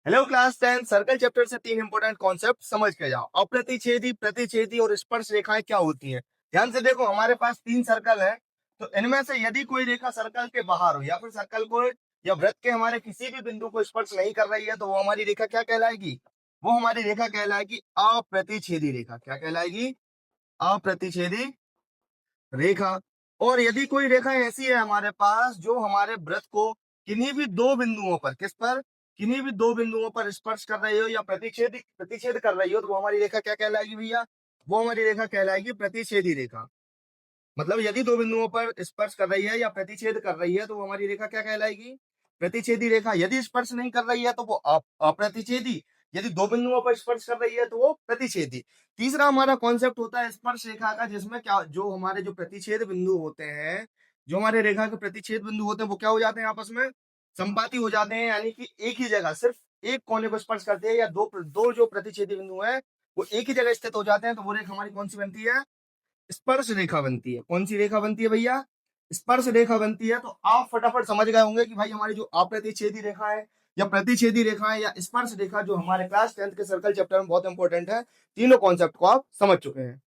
Hello class 10 circle chapter से तीन important concept समझ के जाओ। अप्रतिच्छेदी, प्रतिच्छेदी और स्पर्श रेखाएं क्या होती हैं। ध्यान से देखो, हमारे पास तीन सर्कल है, तो इनमें से यदि कोई रेखा सर्कल के बाहर हो या फिर सर्कल को या वृत्त के हमारे किसी भी बिंदु को स्पर्श नहीं कर रही है, तो वो हमारी रेखा क्या कहलाएगी? वो हमारी रेखा कहलाएगी अप्रतिच्छेदी रेखा। क्या कहलाएगी? अप्रतिच्छेदी रेखा। और यदि कोई रेखा ऐसी है हमारे पास जो हमारे वृत्त को किन्हीं भी दो बिंदुओं पर, किस पर? किन्हीं भी दो बिंदुओं पर स्पर्श कर रही हो या प्रतिच्छेद प्रतिच्छेद कर रही हो, तो वो हमारी रेखा क्या कहलाएगी भैया? वो हमारी रेखा कहलाएगी प्रतिच्छेदी रेखा। मतलब यदि दो बिंदुओं पर स्पर्श कर रही है या प्रतिच्छेद कर रही है, तो वो हमारी रेखा क्या कहलाएगी? प्रतिच्छेदी रेखा। यदि स्पर्श नहीं कर रही है तो वो अप्रतिच्छेदी। यदि दो बिंदुओं पर स्पर्श कर रही है तो वो प्रतिच्छेदी। तीसरा हमारा कॉन्सेप्ट होता है स्पर्श रेखा का, जिसमें क्या, जो हमारे जो प्रतिच्छेद बिंदु होते हैं, जो हमारे रेखा के प्रतिच्छेद बिंदु होते हैं, वो क्या हो जाते हैं? आपस में संपाती हो जाते हैं, यानी कि एक ही जगह सिर्फ एक कोने को स्पर्श करते हैं, या दो दो जो प्रतिच्छेदी बिंदु है वो एक ही जगह स्थित हो जाते हैं, तो वो रेखा हमारी कौन सी बनती है? स्पर्श रेखा बनती है। कौन सी रेखा बनती है भैया? स्पर्श रेखा बनती है। तो आप फटाफट समझ गए होंगे कि भाई हमारी जो अप्रतिच्छेदी रेखा है या प्रतिच्छेदी रेखा है या स्पर्श रेखा, जो हमारे क्लास 10th के सर्कल चैप्टर में बहुत इंपॉर्टेंट है, तीनों कॉन्सेप्ट को आप समझ चुके हैं।